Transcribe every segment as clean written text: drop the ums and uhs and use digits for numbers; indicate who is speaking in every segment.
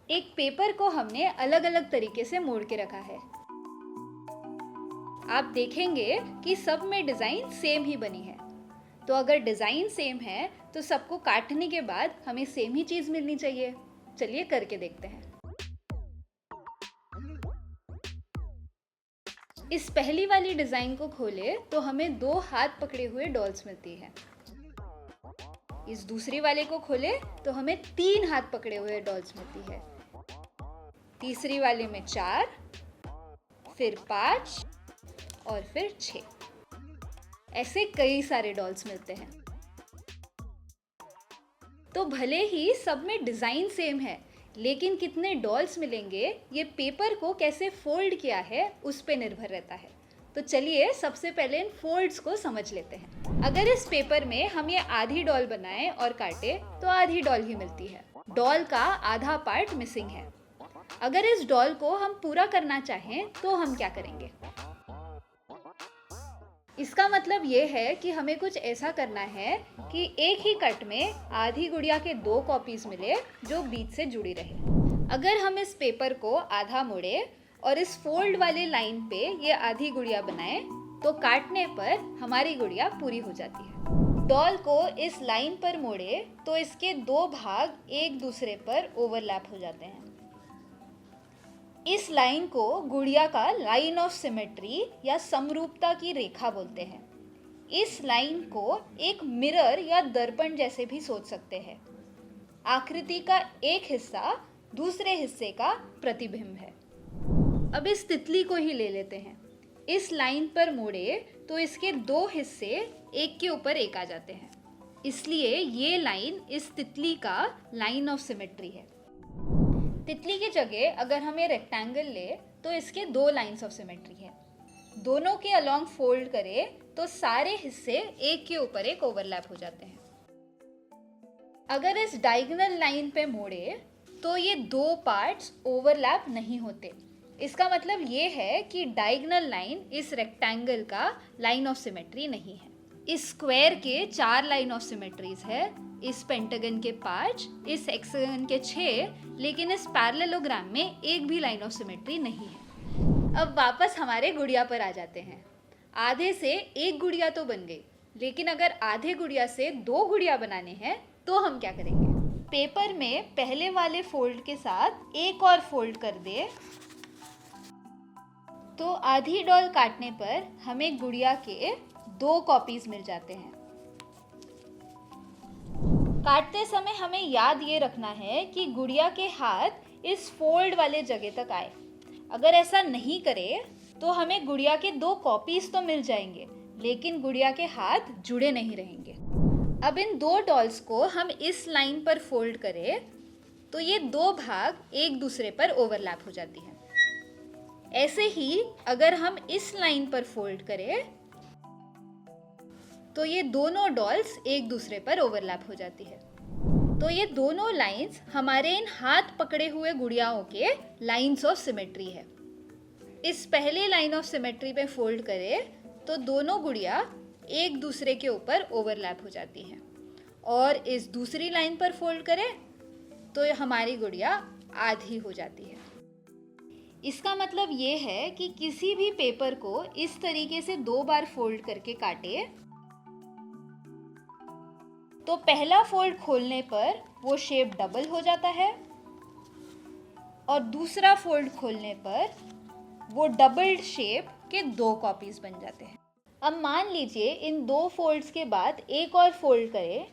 Speaker 1: एक पेपर को हमने अलग अलग तरीके से मोड़ के रखा है। आप देखेंगे कि सब में डिज़ाइन सेम ही बनी है। तो अगर डिज़ाइन सेम है तो सबको काटने के बाद हमें सेम ही चीज़ मिलनी चाहिए। चलिए करके देखते हैं। इस पहली वाली डिज़ाइन को खोले तो हमें 2 हाथ पकड़े हुए डॉल्स मिलती है। इस दूसरी वाले को खोले तो हमें 3 हाथ पकड़े हुए डॉल्स मिलती है। तीसरी वाले में 4, फिर 5 और फिर 6। ऐसे कई सारे डॉल्स मिलते हैं। तो भले ही सब में डिज़ाइन सेम है, लेकिन कितने डॉल्स मिलेंगे ये पेपर को कैसे फोल्ड किया है उस पे निर्भर रहता है। तो चलिए सबसे पहले इन फोल्ड्स को समझ लेते हैं। अगर इस पेपर में हम ये आधी डॉल बनाएं और काटे तो आधी डॉल ही मिलती है। डॉल का आधा पार्ट मिसिंग है। अगर इस डॉल को हम पूरा करना चाहें तो हम क्या करेंगे? इसका मतलब ये है कि हमें कुछ ऐसा करना है कि एक ही कट में आधी गुड़िया के 2 कॉपीज मिले जो बीच से जुड़ी रहे। अगर हम इस पेपर को आधा मोड़े और इस फोल्ड वाले लाइन पे ये आधी गुड़िया बनाएं तो काटने पर हमारी गुड़िया पूरी हो जाती है। डॉल को इस लाइन पर मोड़े तो इसके 2 भाग एक दूसरे पर ओवरलैप हो जाते हैं। इस लाइन को गुड़िया का लाइन ऑफ सिमेट्री या समरूपता की रेखा बोलते हैं। इस लाइन को एक मिरर या दर्पण जैसे भी सोच सकते हैं। आकृति का एक हिस्सा दूसरे हिस्से का प्रतिबिंब है। अब इस तितली को ही ले लेते हैं। इस लाइन पर मोड़े तो इसके 2 हिस्से एक के ऊपर एक आ जाते हैं। इसलिए ये लाइन इस तितली का लाइन ऑफ सिमेट्री है। तितली की जगह अगर हम ये रेक्टेंगल ले तो इसके 2 लाइंस ऑफ सिमेट्री है। दोनों के अलोंग फोल्ड करें तो सारे हिस्से एक के ऊपर एक ओवरलैप हो जाते हैं। अगर इस डायगोनल लाइन पे मोड़े तो ये 2 पार्ट्स ओवरलैप नहीं होते। इसका मतलब ये है कि डायगोनल लाइन इस रेक्टेंगल का लाइन ऑफ सिमेट्री नहीं है। इस स्क्वायर के 4 लाइन ऑफ सिमेट्रीज है, इस पेंटागन के 5, इस हेक्सागन के 6, लेकिन इस पैरेललोग्राम में एक भी लाइन ऑफ सिमेट्री नहीं है। अब वापस हमारे गुड़िया पर आ जाते हैं। आधे से एक गुड़िया तो बन गई, लेकिन अगर आधे गुड़िया से 2 गुड़िया बनाने हैं तो हम क्या करेंगे? पेपर में पहले वाले फोल्ड के साथ एक और फोल्ड कर दे तो आधी डॉल काटने पर हमें गुड़िया के 2 कॉपीज मिल जाते हैं। काटते समय हमें याद ये रखना है कि गुड़िया के हाथ इस फोल्ड वाले जगह तक आए। अगर ऐसा नहीं करे तो हमें गुड़िया के 2 कॉपीज तो मिल जाएंगे, लेकिन गुड़िया के हाथ जुड़े नहीं रहेंगे। अब इन 2 डॉल्स को हम इस लाइन पर फोल्ड करें तो ये 2 भाग एक दूसरे पर ओवरलैप हो जाती हैं। ऐसे ही अगर हम इस लाइन पर फोल्ड करें तो ये दोनों डॉल्स एक दूसरे पर ओवरलैप हो जाती है। तो ये दोनों लाइंस हमारे इन हाथ पकड़े हुए गुड़ियाओं के लाइंस ऑफ सिमेट्री है। इस पहले लाइन ऑफ सिमेट्री पे फोल्ड करें तो दोनों गुड़िया एक दूसरे के ऊपर ओवरलैप हो जाती हैं, और इस दूसरी लाइन पर फोल्ड करें तो हमारी गुड़िया आधी हो जाती है। इसका मतलब ये है कि किसी भी पेपर को इस तरीके से 2 बार फोल्ड करके काटे तो पहला फोल्ड खोलने पर वो शेप डबल हो जाता है और दूसरा फोल्ड खोलने पर वो डबल्ड शेप के 2 कॉपीज बन जाते हैं। अब मान लीजिए इन 2 फोल्ड्स के बाद एक और फोल्ड करें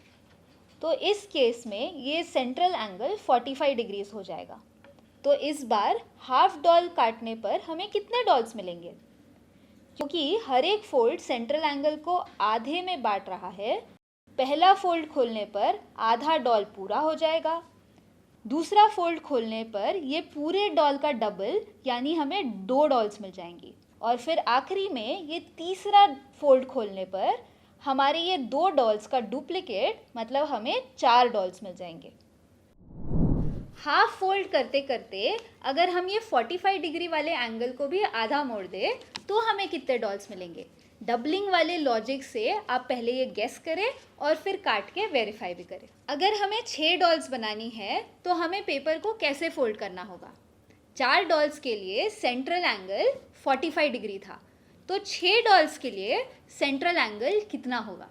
Speaker 1: तो इस केस में ये सेंट्रल एंगल 45 डिग्रीज हो जाएगा। तो इस बार हाफ डॉल काटने पर हमें कितने डॉल्स मिलेंगे? क्योंकि हर एक फोल्ड सेंट्रल एंगल को आधे में बांट रहा है, पहला फोल्ड खोलने पर आधा डॉल पूरा हो जाएगा। दूसरा फोल्ड खोलने पर ये पूरे डॉल का डबल यानी हमें 2 डॉल्स मिल जाएंगी, और फिर आखिरी में ये तीसरा फोल्ड खोलने पर हमारे ये 2 डॉल्स का डुप्लीकेट मतलब हमें 4 डॉल्स मिल जाएंगे। हाफ फोल्ड करते करते अगर हम ये 45 डिग्री वाले एंगल को भी आधा मोड़ दें तो हमें कितने डॉल्स मिलेंगे? डबलिंग वाले लॉजिक से आप पहले ये गेस करें और फिर काट के वेरीफाई भी करें। अगर हमें 6 डॉल्स बनानी है तो हमें पेपर को कैसे फोल्ड करना होगा। 4 डॉल्स के लिए सेंट्रल एंगल 45 डिग्री था, तो 6 डॉल्स के लिए सेंट्रल एंगल कितना होगा।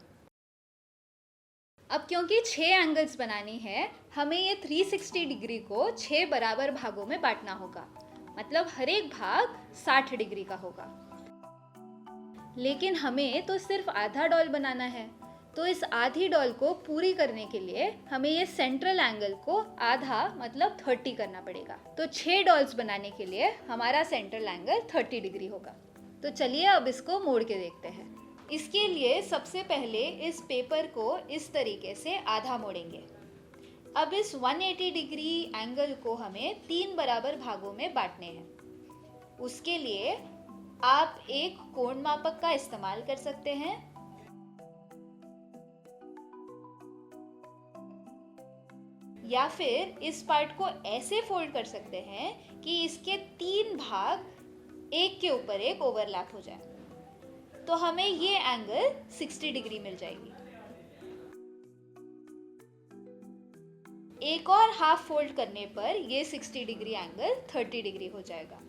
Speaker 1: अब क्योंकि 6 एंगल्स बनाने हैं, हमें ये 360 डिग्री को 6 बराबर भागों में बांटना होगा, मतलब हर एक भाग 60 डिग्री का होगा। लेकिन हमें तो सिर्फ आधा डॉल बनाना है, तो इस आधी डॉल को पूरी करने के लिए हमें ये सेंट्रल एंगल को आधा मतलब 30 करना पड़ेगा। तो 6 डॉल्स बनाने के लिए हमारा सेंट्रल एंगल 30 डिग्री होगा। तो चलिए अब इसको मोड़ के देखते हैं। इसके लिए सबसे पहले इस पेपर को इस तरीके से आधा मोड़ेंगे। अब इस 180 डिग्री एंगल को हमें 3 बराबर भागों में बांटने हैं। उसके लिए आप एक कोण मापक का इस्तेमाल कर सकते हैं। या फिर इस पार्ट को ऐसे फोल्ड कर सकते हैं कि इसके 3 भाग एक के ऊपर एक ओवरलैप हो जाए, तो हमें ये एंगल 60 डिग्री मिल जाएगी। एक और हाफ फोल्ड करने पर ये 60 डिग्री एंगल 30 डिग्री हो जाएगा।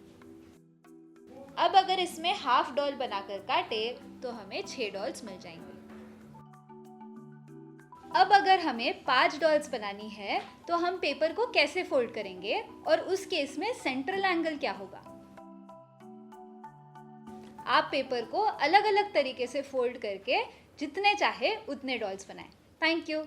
Speaker 1: अब अगर इसमें हाफ डॉल बनाकर काटे तो हमें 6 डॉल्स मिल जाएंगे। अब अगर हमें 5 डॉल्स बनानी है तो हम पेपर को कैसे फोल्ड करेंगे और उस केस में सेंट्रल एंगल क्या होगा। आप पेपर को अलग अलग तरीके से फोल्ड करके जितने चाहे उतने डॉल्स बनाएं। Thank you.